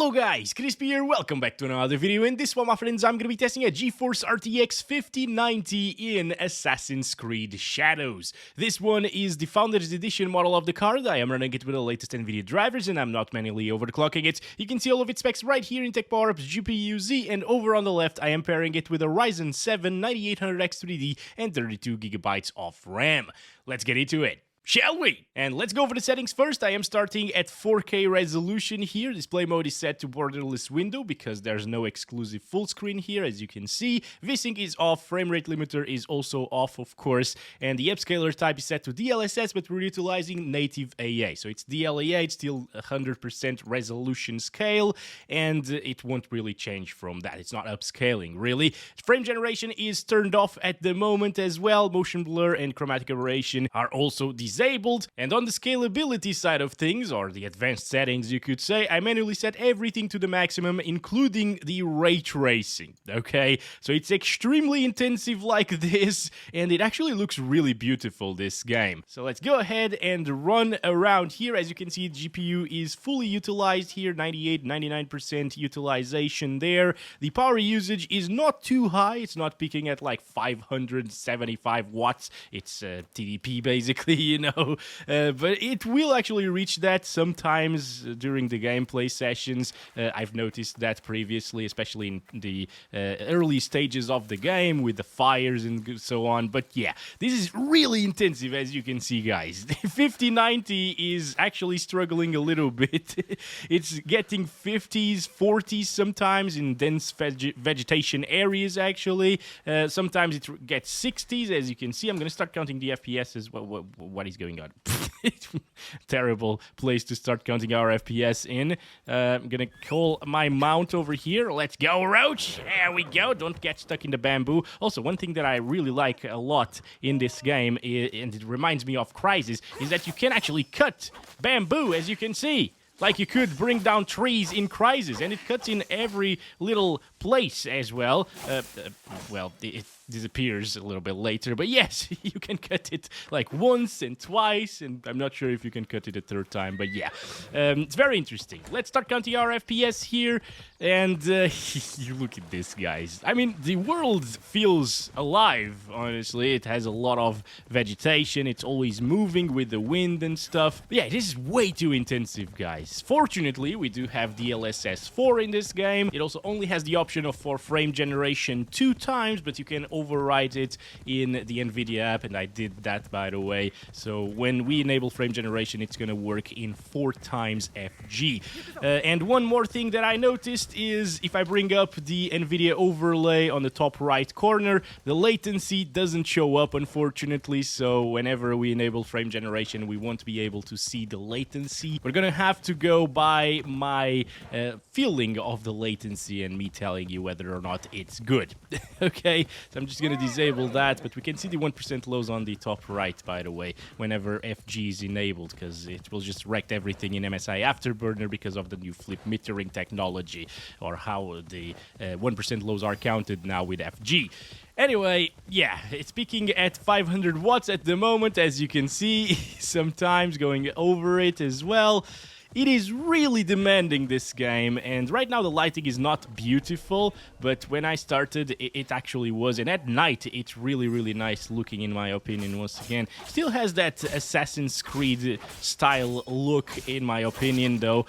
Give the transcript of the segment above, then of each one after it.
Hello guys, Crispy here, welcome back to another video. In this one, my friends, I'm gonna be testing a GeForce RTX 5090 in Assassin's Creed Shadows. This one is the Founders Edition model of the card. I am running it with the latest Nvidia drivers and I'm not manually overclocking it. You can see all of its specs right here in Tech Power-Up's GPU Z, and over on the left I am pairing it with a Ryzen 7 9800X 3D and 32GB of RAM. Let's get into it, shall we? And let's go over the settings first. I am starting at 4K resolution here. Display mode is set to borderless window because there's no exclusive full screen here, as you can see. VSync is off, frame rate limiter is also off, of course, and the upscaler type is set to DLSS, but we're utilizing native AA. So it's DLAA, it's still 100% resolution scale, and it won't really change from that. It's not upscaling, really. Frame generation is turned off at the moment as well. Motion blur and chromatic aberration are also disabled. And on the scalability side of things, or the advanced settings you could say, I manually set everything to the maximum, including the ray tracing, okay? So it's extremely intensive like this, and it actually looks really beautiful, this game. So let's go ahead and run around here. As you can see, GPU is fully utilized here, 98-99% utilization there. The power usage is not too high. It's not peaking at like 575 watts. It's TDP basically, you know, but it will actually reach that sometimes during the gameplay sessions. I've noticed that previously, especially in the early stages of the game with the fires and so on. But yeah, this is really intensive, as you can see, guys. The 5090 is actually struggling a little bit. It's getting 50s, 40s sometimes in dense vegetation areas, actually. Sometimes it gets 60s, as you can see. I'm going to start counting the FPS as well. What is going on? Terrible place to start counting our FPS in. I'm gonna call my mount over here. Let's go, Roach. There we go. Don't get stuck in the bamboo. Also, one thing that I really like a lot in this game, and it reminds me of Crysis, is that you can actually cut bamboo, as you can see. Like you could bring down trees in Crysis, and it cuts in every little place as well. Well, it disappears a little bit later, but yes, you can cut it like once and twice, and I'm not sure if you can cut it a third time, but yeah. It's very interesting. Let's start counting our FPS here, and you look at this, guys. I mean, the world feels alive, honestly. It has a lot of vegetation. It's always moving with the wind and stuff. But yeah, this is way too intensive, guys. Fortunately, we do have DLSS4 in this game. It also only has the option for frame generation 2 times, but you can override it in the Nvidia app, and I did that, by the way. So when we enable frame generation, it's going to work in 4 times FG. And one more thing that I noticed is if I bring up the Nvidia overlay on the top right corner, the latency doesn't show up, unfortunately. So whenever we enable frame generation, we won't be able to see the latency. We're going to have to go by my feeling of the latency and me telling you whether or not it's good. Okay, so I'm just going to disable that, but we can see the 1% lows on the top right, by the way, whenever FG is enabled, because it will just wreck everything in MSI Afterburner because of the new flip metering technology, or how the 1% lows are counted now with FG. Anyway, yeah, it's peaking at 500 watts at the moment, as you can see, sometimes going over it as well. It is really demanding, this game, and right now the lighting is not beautiful, but when I started, it actually was, and at night it's really, really nice looking, in my opinion, once again. Still has that Assassin's Creed style look, in my opinion, though,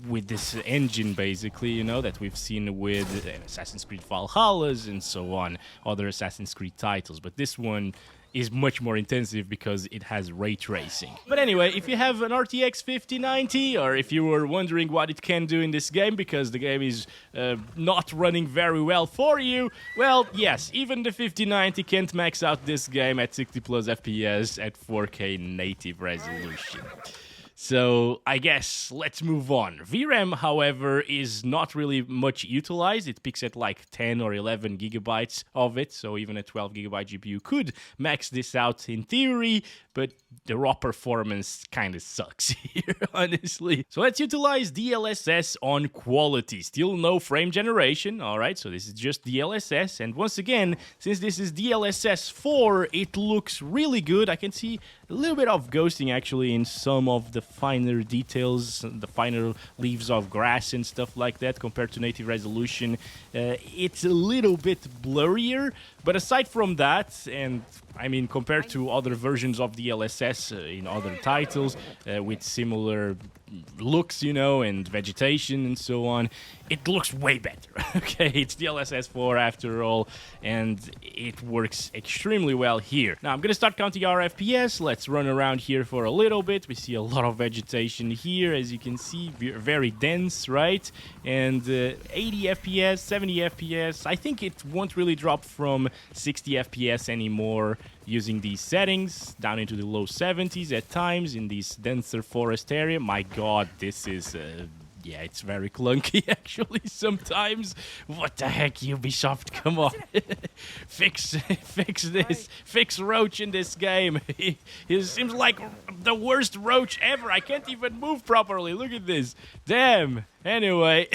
with this engine, basically, you know, that we've seen with Assassin's Creed Valhalla's and so on, other Assassin's Creed titles, but this one is much more intensive because it has ray tracing. But anyway, if you have an RTX 5090, or if you were wondering what it can do in this game because the game is not running very well for you, well, yes, even the 5090 can't max out this game at 60 plus FPS at 4K native resolution. So I guess let's move on. VRAM, however, is not really much utilized. It peaks at like 10 or 11 gigabytes of it, so even a 12 gigabyte GPU could max this out in theory, but the raw performance kind of sucks here, honestly. So let's utilize DLSS on quality. Still no frame generation, alright, so this is just DLSS, and once again, since this is DLSS4, it looks really good. I can see a little bit of ghosting actually in some of the finer details, the finer leaves of grass and stuff like that compared to native resolution. It's a little bit blurrier, but aside from that, and I mean compared to other versions of DLSS in other titles with similar looks, you know, and vegetation and so on, it looks way better. Okay, it's DLSS4 after all, and it works extremely well here. Now I'm gonna start counting our FPS. Let's run around here for a little bit. We see a lot of vegetation here, as you can see, very dense, right? And 80 FPS, 70 FPS. I think it won't really drop from 60 FPS anymore using these settings, down into the low 70s at times in this denser forest area. My god, this is yeah, it's very clunky actually sometimes. What the heck, Ubisoft, come on. fix this. Fix Roach in this game. He seems like the worst Roach ever. I can't even move properly. Look at this. Damn. Anyway.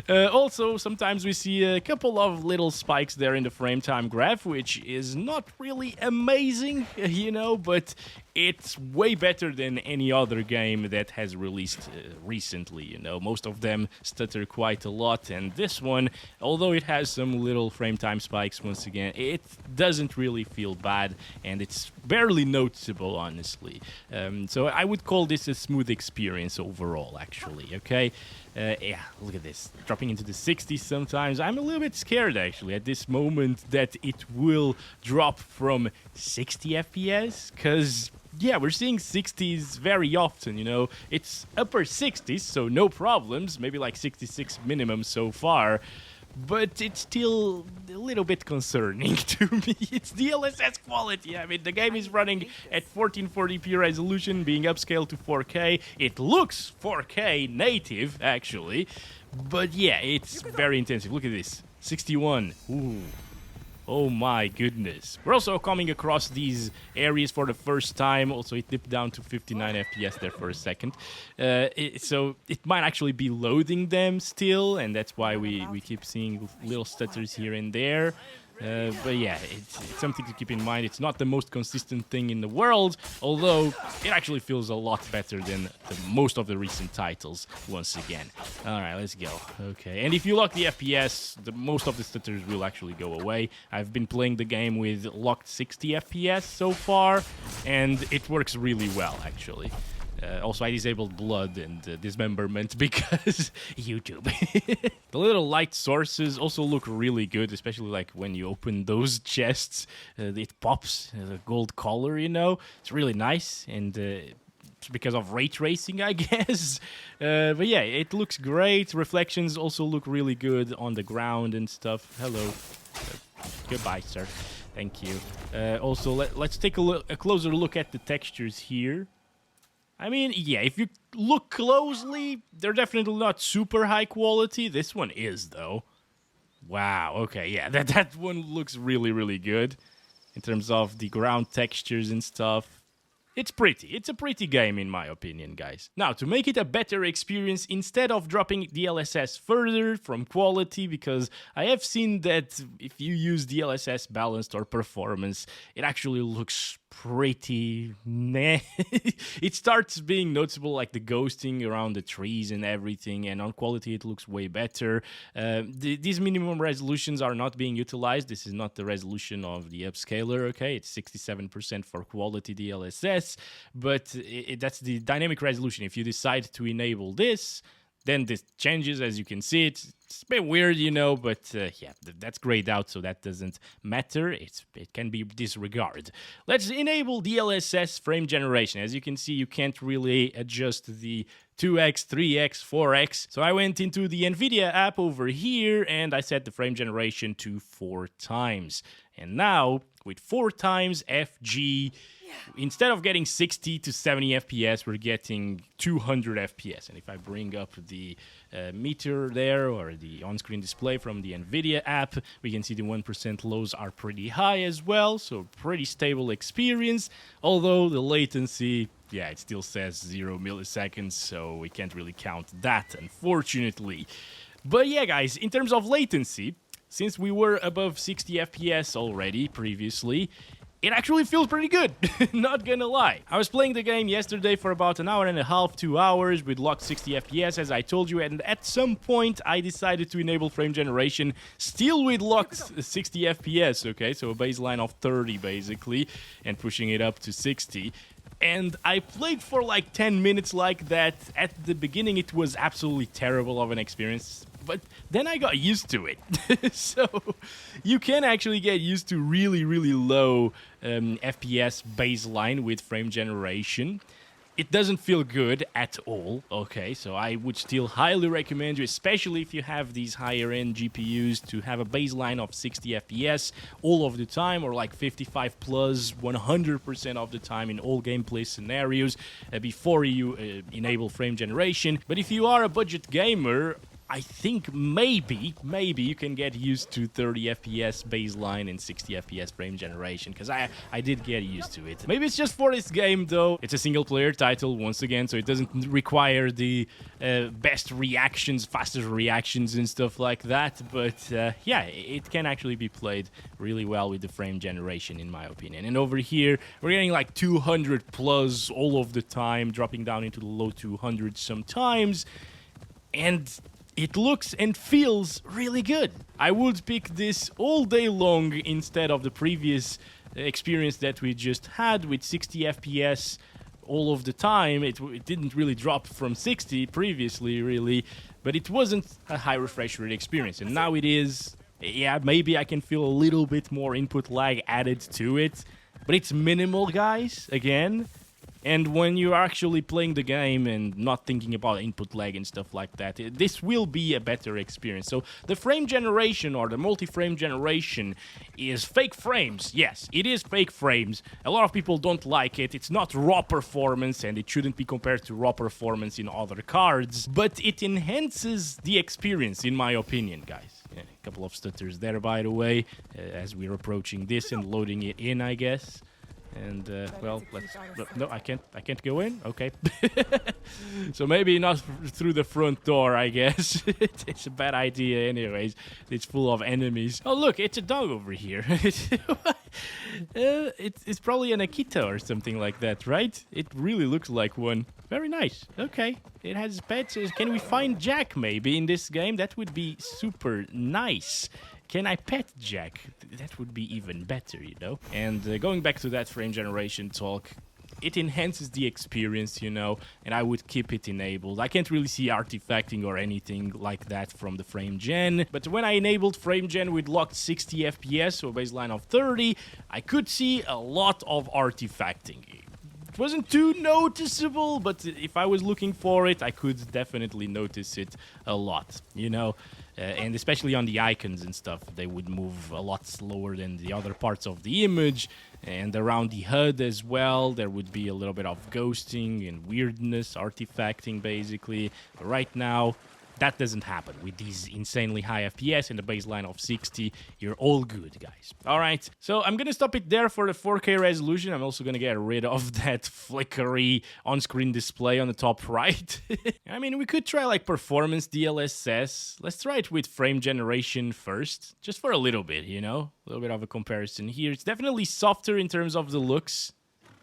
Also, sometimes we see a couple of little spikes there in the frame time graph, which is not really amazing, you know, but it's way better than any other game that has released recently, you know. Most of them stutter quite a lot, and this one, although it has some little frame time spikes, once again, it doesn't really feel bad, and it's barely noticeable, honestly. So I would call this a smooth experience overall, actually, okay? Yeah, look at this. Dropping into the 60s sometimes. I'm a little bit scared, actually, at this moment that it will drop from 60 FPS, because yeah, we're seeing 60s very often, you know. It's upper 60s, so no problems. Maybe like 66 minimum so far. But it's still a little bit concerning to me. It's DLSS quality. I mean, the game is running at 1440p resolution, being upscaled to 4K. It looks 4K native, actually. But yeah, it's very intensive. Look at this. 61. Ooh. Oh my goodness. We're also coming across these areas for the first time. Also, it dipped down to 59 FPS there for a second. So it might actually be loading them still, and that's why we keep seeing little stutters here and there. But yeah, it's something to keep in mind. It's not the most consistent thing in the world, although it actually feels a lot better than most of the recent titles, once again. Alright, let's go. Okay, and if you lock the FPS, most of the stutters will actually go away. I've been playing the game with locked 60 FPS so far, and it works really well, actually. Also, I disabled blood and dismemberment because YouTube. The little light sources also look really good, especially like when you open those chests. It pops the gold color, you know. It's really nice, and it's because of ray tracing, I guess. But yeah, it looks great. Reflections also look really good on the ground and stuff. Hello. Goodbye, sir. Thank you. Also, let's take a closer look at the textures here. I mean, yeah, if you look closely, they're definitely not super high quality. This one is, though. Wow, okay, yeah, that one looks really, really good in terms of the ground textures and stuff. It's pretty. It's a pretty game, in my opinion, guys. Now, to make it a better experience, instead of dropping DLSS further from quality, because I have seen that if you use DLSS balanced or performance, it actually looks pretty meh. It starts being noticeable, like the ghosting around the trees and everything, and on quality it looks way better. These minimum resolutions are not being utilized. This is not the resolution of the upscaler, okay? It's 67% for quality DLSS, but that's the dynamic resolution. If you decide to enable this, then this changes, as you can see. It's a bit weird, you know, but yeah, that's grayed out, so that doesn't matter. It can be disregarded. Let's enable DLSS frame generation. As you can see, you can't really adjust the 2x, 3x, 4x. So I went into the Nvidia app over here, and I set the frame generation to 4 times. And now, with 4 times FG, instead of getting 60 to 70 FPS, we're getting 200 FPS. And if I bring up the meter there, or the on-screen display from the Nvidia app, we can see the 1% lows are pretty high as well, so pretty stable experience. Although the latency, yeah, it still says 0 milliseconds, so we can't really count that, unfortunately. But yeah, guys, in terms of latency, since we were above 60 FPS already previously, it actually feels pretty good, not gonna lie. I was playing the game yesterday for about an hour and a half, 2 hours with locked 60 FPS as I told you, and at some point I decided to enable frame generation still with locked 60 FPS, okay, so a baseline of 30 basically, and pushing it up to 60. And I played for like 10 minutes like that. At the beginning it was absolutely terrible of an experience, but then I got used to it. So you can actually get used to really, really low FPS baseline with frame generation. It doesn't feel good at all, okay, so I would still highly recommend you, especially if you have these higher end GPUs, to have a baseline of 60 FPS all of the time, or like 55 plus 100% of the time in all gameplay scenarios before you enable frame generation. But if you are a budget gamer, I think maybe you can get used to 30 FPS baseline and 60 FPS frame generation, because I did get used to it. Maybe it's just for this game though. It's a single player title once again, so it doesn't require the best reactions, fastest reactions and stuff like that, but yeah, it can actually be played really well with the frame generation in my opinion. And over here we're getting like 200 plus all of the time, dropping down into the low 200s sometimes, and it looks and feels really good. I would pick this all day long instead of the previous experience that we just had with 60 FPS all of the time. It didn't really drop from 60 previously, really, but it wasn't a high refresh rate experience. And now it is. Yeah, maybe I can feel a little bit more input lag added to it, but it's minimal, guys, again. And when you're actually playing the game and not thinking about input lag and stuff like that, this will be a better experience. So the frame generation, or the multi-frame generation, is fake frames. Yes, it is fake frames. A lot of people don't like it. It's not raw performance, and it shouldn't be compared to raw performance in other cards, but it enhances the experience, in my opinion, guys. Yeah, a couple of stutters there, by the way, as we're approaching this and loading it in, I guess. And well, let's. No, I can't go in. Okay. So maybe not through the front door, I guess. It's a bad idea, anyways. It's full of enemies. Oh look, it's a dog over here. It's probably an Akita or something like that, right? It really looks like one. Very nice. Okay. It has pets. Can we find Jack maybe in this game? That would be super nice. Can I pet Jack? That would be even better, you know? And going back to that frame generation talk, it enhances the experience, you know, and I would keep it enabled. I can't really see artifacting or anything like that from the frame gen, but when I enabled frame gen with locked 60 FPS, so a baseline of 30, I could see a lot of artifacting. It wasn't too noticeable, but if I was looking for it, I could definitely notice it a lot, you know? And especially on the icons and stuff, they would move a lot slower than the other parts of the image. And around the HUD as well, there would be a little bit of ghosting and weirdness, artifacting basically. But right now, that doesn't happen. With these insanely high FPS and a baseline of 60, you're all good, guys. Alright, so I'm gonna stop it there for the 4K resolution. I'm also gonna get rid of that flickery on-screen display on the top right. I mean, we could try like performance DLSS. Let's try it with frame generation first, just for a little bit, you know? A little bit of a comparison here. It's definitely softer in terms of the looks.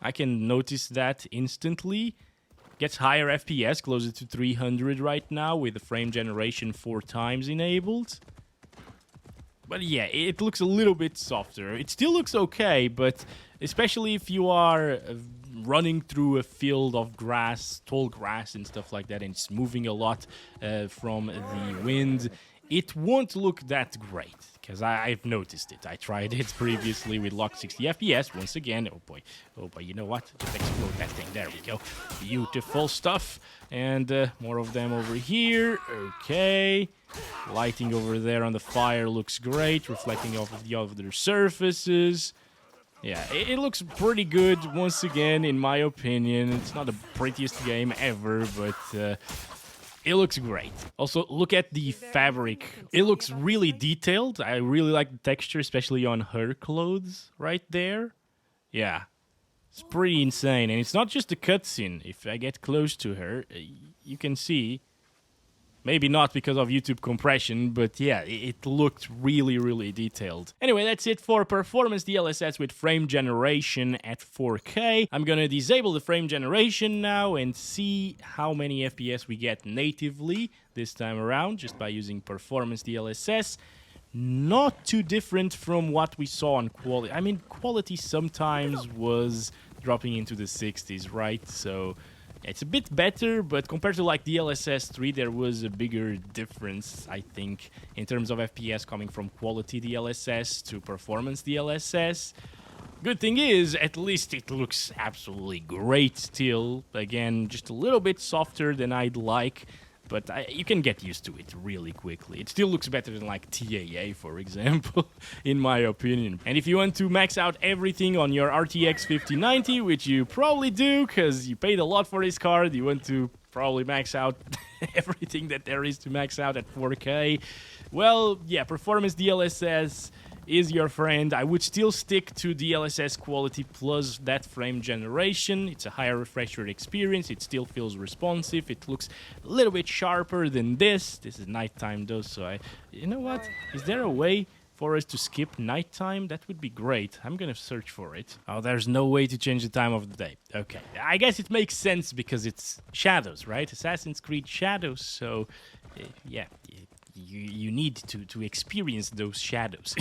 I can notice that instantly. Gets higher FPS, closer to 300 right now, with the frame generation 4 times enabled. But yeah, it looks a little bit softer. It still looks okay, but especially if you are running through a field of grass, tall grass and stuff like that, and it's moving a lot from the wind, it won't look that great, because I've noticed it. I tried it previously with locked 60 FPS. Once again, oh boy, you know what? Just explode that thing. There we go. Beautiful stuff. And more of them over here. Okay. Lighting over there on the fire looks great, reflecting off of the other surfaces. Yeah, it looks pretty good, once again, in my opinion. It's not the prettiest game ever, but it looks great. Also, look at the fabric. It looks really detailed. I really like the texture, especially on her clothes right there. Yeah, it's pretty insane. And it's not just a cutscene. If I get close to her, you can see. Maybe not because of YouTube compression, but yeah, it looked really, really detailed. Anyway, that's it for performance DLSS with frame generation at 4K. I'm gonna disable the frame generation now and see how many FPS we get natively this time around, just by using performance DLSS. Not too different from what we saw on quality. I mean, quality sometimes was dropping into the 60s, right? So it's a bit better, but compared to like DLSS 3, there was a bigger difference, I think, in terms of FPS coming from quality DLSS to performance DLSS. Good thing is, at least it looks absolutely great still. Again, just a little bit softer than I'd like, but you can get used to it really quickly. It still looks better than like TAA, for example, in my opinion. And if you want to max out everything on your RTX 5090, which you probably do, because you paid a lot for this card, you want to probably max out everything that there is to max out at 4K. Well, yeah, performance DLSS is your friend. I would still stick to DLSS quality plus that frame generation. It's a higher refresh rate experience. It still feels responsive. It looks a little bit sharper than this. This is nighttime though, so you know what? Is there a way for us to skip nighttime? That would be great. I'm gonna search for it. Oh, there's no way to change the time of the day. Okay, I guess it makes sense because it's Shadows, right? Assassin's Creed Shadows, so yeah. You need to experience those shadows.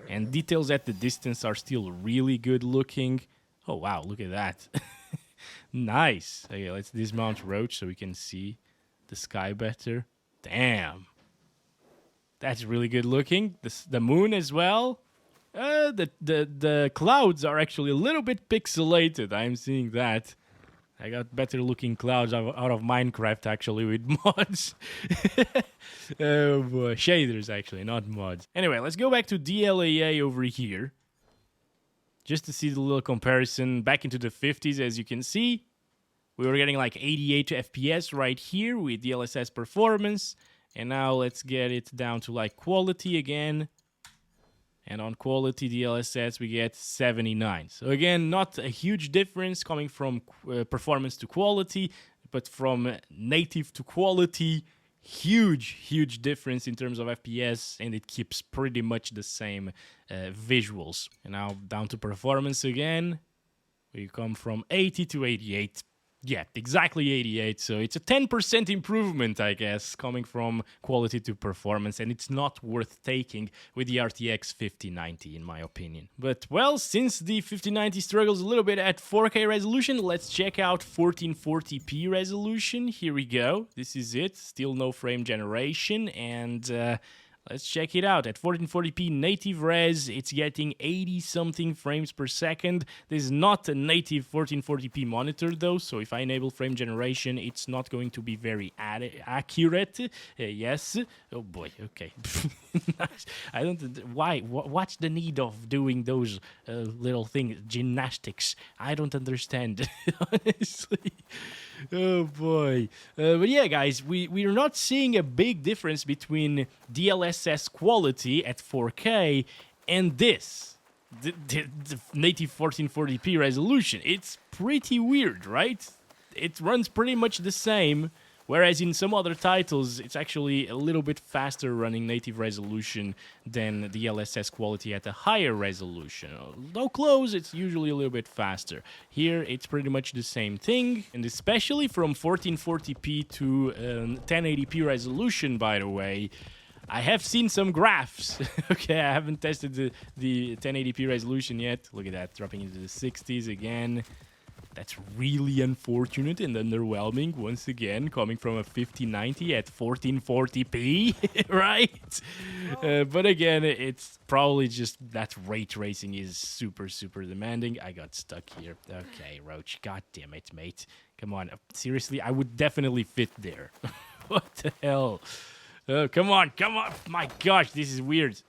And details at the distance are still really good looking. Oh wow, look at that. Nice. Okay, let's dismount Roach so we can see the sky better. Damn. That's really good looking. The moon as well. The clouds are actually a little bit pixelated. I'm seeing that. I got better looking clouds out of Minecraft actually with mods. Oh boy, shaders actually, not mods. Anyway, let's go back to DLAA over here. Just to see the little comparison back into the 50s. As you can see, we were getting like 88 FPS right here with DLSS performance. And now let's get it down to like quality again. And on quality DLSS, we get 79. So again, not a huge difference coming from performance to quality, but from native to quality, huge difference in terms of FPS, and it keeps pretty much the same visuals. And now down to performance again, we come from 80 to 88. Yeah, exactly 88, so it's a 10% improvement, I guess, coming from quality to performance, and it's not worth taking with the RTX 5090, in my opinion. But, well, since the 5090 struggles a little bit at 4K resolution, let's check out 1440p resolution. Here we go. This is it. Still no frame generation, and let's check it out. At 1440p native res, it's getting 80-something frames per second. This is not a native 1440p monitor, though, so if I enable frame generation, it's not going to be very accurate. Yes. Oh, boy. Okay. Nice. I don't... Why? What's the need of doing those little things? Gymnastics. I don't understand, honestly. Oh boy. But yeah, guys, we're not seeing a big difference between DLSS quality at 4K and this, the native 1440p resolution. It's pretty weird, right? It runs pretty much the same, whereas in some other titles, it's actually a little bit faster running native resolution than the DLSS quality at a higher resolution. Though close, it's usually a little bit faster. Here, it's pretty much the same thing, and especially from 1440p to 1080p resolution, by the way, I have seen some graphs. Okay, I haven't tested the 1080p resolution yet. Look at that, dropping into the 60s again. That's really unfortunate and underwhelming, once again, coming from a 5090 at 1440p, right? But again, it's probably just that ray tracing is super demanding. I got stuck here. Okay, Roach, god damn it, mate. Come on, seriously, I would definitely fit there. What the hell? Come on. My gosh, this is weird.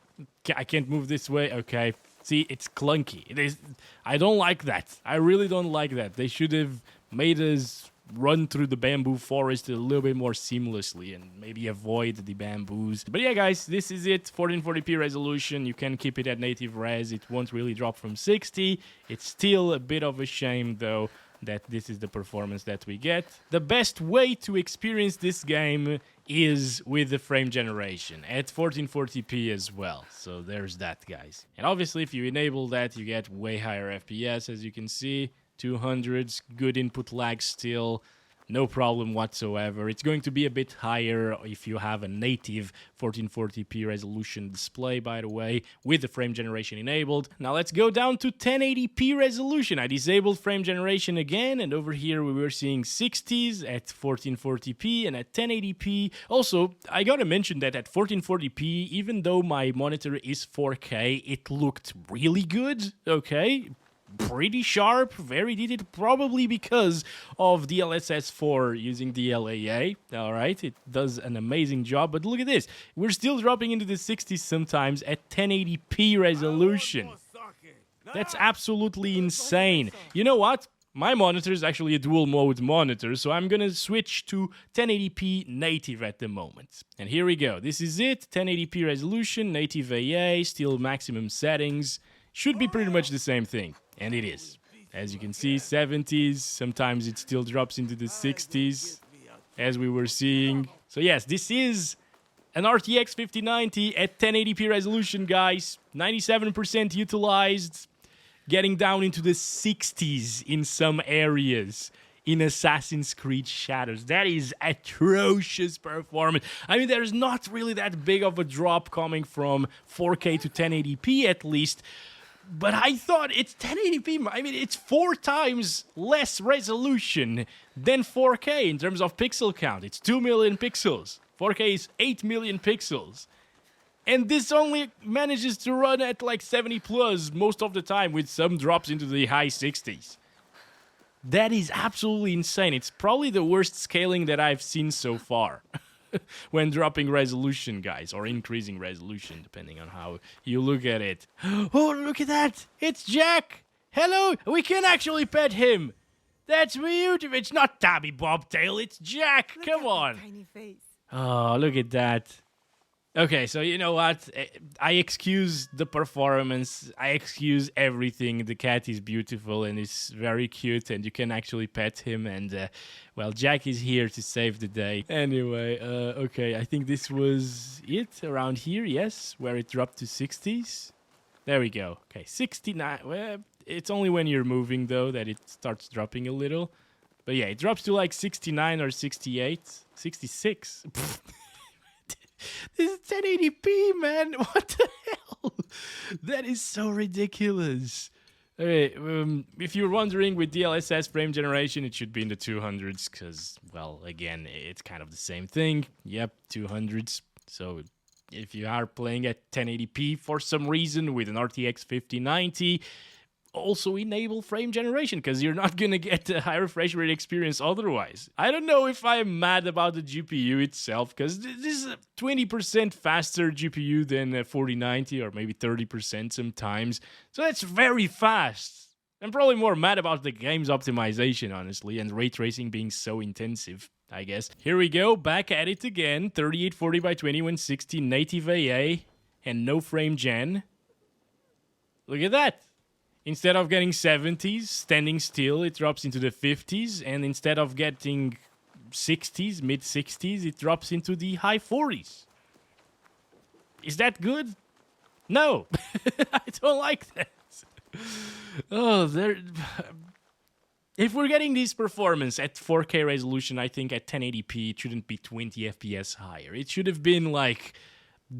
I can't move this way. Okay. See, it's clunky. It is. I don't like that. I really don't like that. They should have made us run through the bamboo forest a little bit more seamlessly and maybe avoid the bamboos. But yeah, guys, this is it. 1440p resolution. You can keep it at native res. It won't really drop from 60. It's still a bit of a shame, though. that this is the performance that we get. The best way to experience this game is with the frame generation at 1440p as well. So there's that, guys. And obviously, if you enable that, you get way higher FPS, as you can see. 200s, good input lag still. No problem whatsoever. It's going to be a bit higher if you have a native 1440p resolution display, by the way, with the frame generation enabled. Now let's go down to 1080p resolution. I disabled frame generation again, and over here we were seeing 60s at 1440p and at 1080p. Also, I gotta mention that at 1440p, even though my monitor is 4K, it looked really good, okay? Pretty sharp, very detailed, probably because of DLSS4 using DLAA. All right, it does an amazing job, but look at this. We're still dropping into the 60s sometimes at 1080p resolution. That's absolutely insane. You know what? My monitor is actually a dual mode monitor, so I'm gonna switch to 1080p native at the moment. And here we go. This is it, 1080p resolution, native AA, still maximum settings. Should be pretty much the same thing. And it is. As you can see, 70s, sometimes it still drops into the 60s, as we were seeing. So yes, this is an RTX 5090 at 1080p resolution, guys. 97% utilized, getting down into the 60s in some areas in Assassin's Creed Shadows. That is atrocious performance. I mean, there's not really that big of a drop coming from 4K to 1080p at least. But I thought it's 1080p. I mean, it's 4 times less resolution than 4K in terms of pixel count. It's 2 million pixels. 4K is 8 million pixels. And this only manages to run at like 70 plus most of the time, with some drops into the high 60s. That is absolutely insane. It's probably the worst scaling that I've seen so far. When dropping resolution, guys, or increasing resolution, depending on how you look at it. Oh, look at that! It's Jack! Hello! We can actually pet him! That's beautiful! It's not Tabby Bobtail, it's Jack! Come on! Tiny face. Oh, look at that. Okay, so you know what? I excuse the performance. I excuse everything. The cat is beautiful and is very cute, and you can actually pet him. And, well, Jack is here to save the day. Anyway, okay, I think this was it around here, yes, where it dropped to 60s. There we go. Okay, 69. Well, it's only when you're moving, though, that it starts dropping a little. But yeah, it drops to like 69 or 68. 66. This is 1080p, man. What the hell? That is so ridiculous. Okay, if you're wondering, with DLSS frame generation, it should be in the 200s because, well, again, it's kind of the same thing. Yep, 200s. So if you are playing at 1080p for some reason with an RTX 5090, also enable frame generation, because you're not gonna get a high refresh rate experience otherwise. I don't know if I'm mad about the GPU itself, because this is a 20% faster GPU than a 4090, or maybe 30% sometimes. So that's very fast. I'm probably more mad about the game's optimization, honestly, and ray tracing being so intensive, I guess. Here we go, back at it again. 3840 by 2160 native AA and no frame gen. Look at that. Instead of getting 70s, standing still, it drops into the 50s. And instead of getting 60s, mid-60s, it drops into the high 40s. Is that good? No. I don't like that. Oh, if we're getting this performance at 4K resolution, I think at 1080p, it shouldn't be 20 FPS higher. It should have been like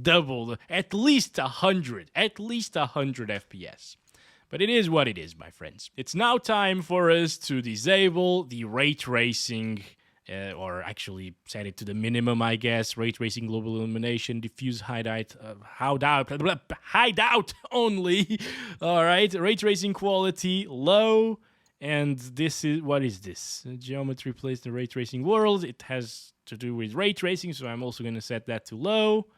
double, at least 100. At least 100 FPS. But it is what it is, my friends. It's now time for us to disable the ray tracing, or actually set it to the minimum, I guess. Ray tracing, global illumination, diffuse hideout only. All right, ray tracing quality low. And this is, what is this? Geometry plays the ray tracing world. It has to do with ray tracing, so I'm also going to set that to low.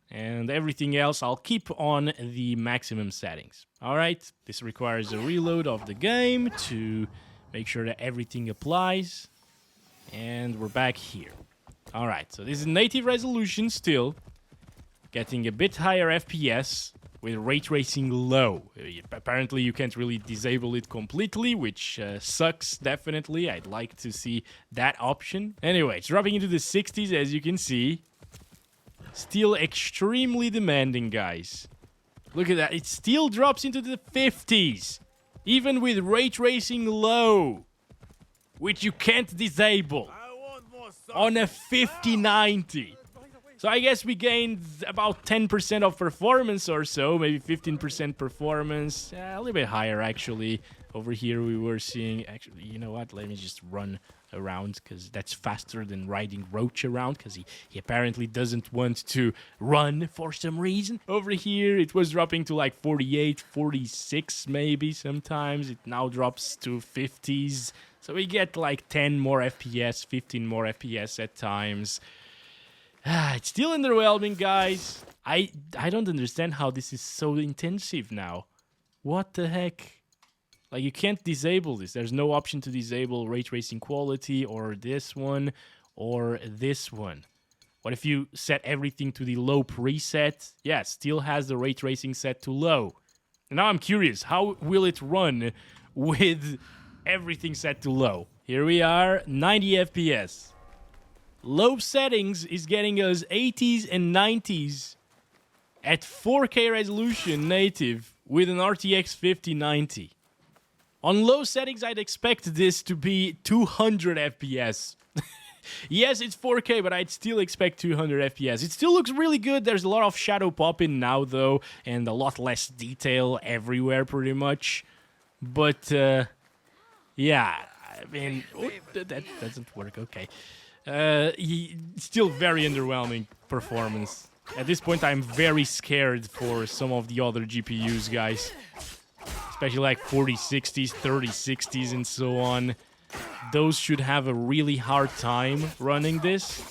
And everything else I'll keep on the maximum settings. Alright, this requires a reload of the game to make sure that everything applies. And we're back here. Alright, so this is native resolution still. Getting a bit higher FPS with ray tracing low. Apparently you can't really disable it completely, which sucks definitely. I'd like to see that option. Anyway, it's dropping into the 60s as you can see. Still extremely demanding, guys. Look at that, it still drops into the 50s. Even with ray tracing low, which you can't disable on a 5090. So I guess we gained about 10% of performance or so, maybe 15% performance, a little bit higher actually. Over here we were seeing, actually, you know what, let me just run around because that's faster than riding Roach around because he apparently doesn't want to run for some reason. Over here it was dropping to like 48, 46 maybe sometimes. It now drops to 50s. So we get like 10 more FPS, 15 more FPS at times. It's still underwhelming, guys. I don't understand how this is so intensive now. What the heck? Like, you can't disable this. There's no option to disable ray tracing quality or this one or this one. What if you set everything to the low preset? Yeah, it still has the ray tracing set to low. And now I'm curious, how will it run with everything set to low? Here we are, 90 FPS. Low settings is getting us 80s and 90s at 4K resolution native with an RTX 5090. On low settings, I'd expect this to be 200 FPS. Yes, it's 4K, but I'd still expect 200 FPS. It still looks really good. There's a lot of shadow pop-in now, though, and a lot less detail everywhere, pretty much. But, yeah, I mean, that doesn't work, okay. Still very underwhelming performance. At this point, I'm very scared for some of the other GPUs, guys. Especially like 4060s, 3060s, and so on. Those should have a really hard time running this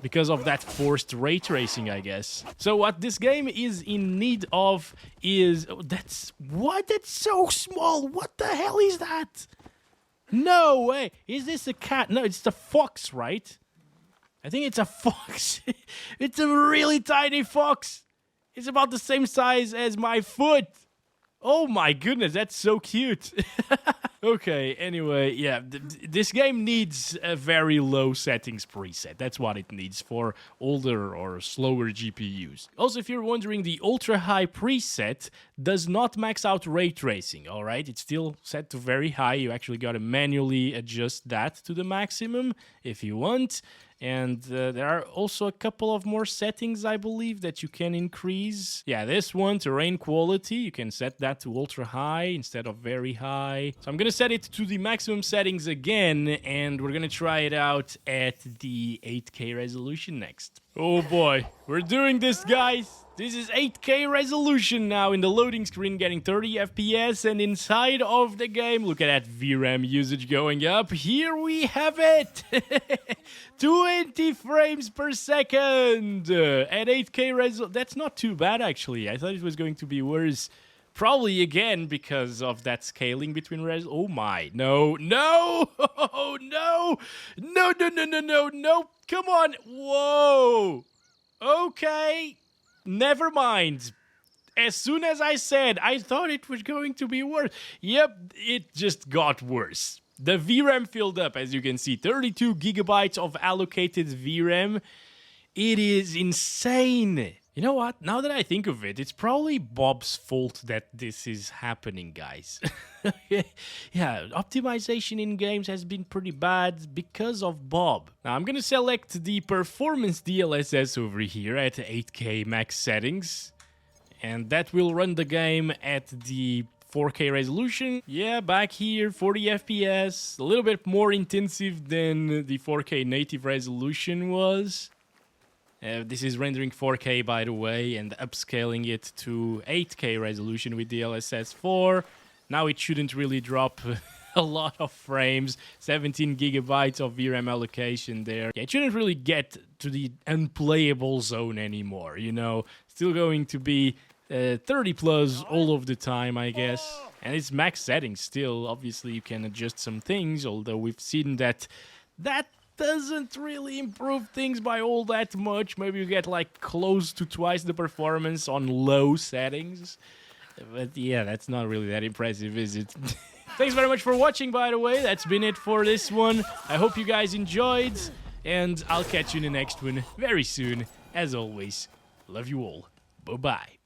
because of that forced ray tracing, I guess. So what this game is in need of is... Oh, that's so small! What the hell is that? No way! Is this a cat? No, it's the fox, right? I think it's a fox. It's a really tiny fox. It's about the same size as my foot. Oh my goodness, that's so cute. Okay, anyway, yeah, this game needs a very low settings preset. That's what it needs for older or slower GPUs. Also, if you're wondering, the ultra high preset does not max out ray tracing, alright? It's still set to very high. You actually gotta manually adjust that to the maximum if you want. And there are also a couple of more settings, I believe, that you can increase. Yeah, this one, terrain quality, you can set that to ultra high instead of very high. So I'm gonna set it to the maximum settings again, and we're gonna try it out at the 8K resolution next. Oh boy, we're doing this, guys. This is 8K resolution now in the loading screen, getting 30 FPS, and inside of the game, look at that VRAM usage going up. Here we have it! 20 frames per second at 8K resolution. That's not too bad, actually. I thought it was going to be worse. Probably again because of that scaling between res. Oh my, no, no, oh, no, no, no, no, no, no, no, come on, whoa, okay, never mind. As soon as I said, I thought it was going to be worse. Yep, it just got worse. The VRAM filled up, as you can see, 32 gigabytes of allocated VRAM. It is insane. You know what? Now that I think of it, it's probably Bob's fault that this is happening, guys. Yeah, optimization in games has been pretty bad because of Bob. Now, I'm gonna select the performance DLSS over here at 8K max settings. And that will run the game at the 4K resolution. Yeah, back here, 40 FPS. A little bit more intensive than the 4K native resolution was. This is rendering 4K, by the way, and upscaling it to 8K resolution with DLSS4. Now it shouldn't really drop a lot of frames. 17 gigabytes of VRAM allocation there. Yeah, it shouldn't really get to the unplayable zone anymore, you know. Still going to be 30 plus all of the time, I guess. And it's max settings still. Obviously, you can adjust some things, although we've seen that doesn't really improve things by all that much. Maybe you get like close to twice the performance on low settings. But yeah, that's not really that impressive, is it? Thanks very much for watching, by the way. That's been it for this one. I hope you guys enjoyed, and I'll catch you in the next one very soon. As always, love you all. Bye-bye.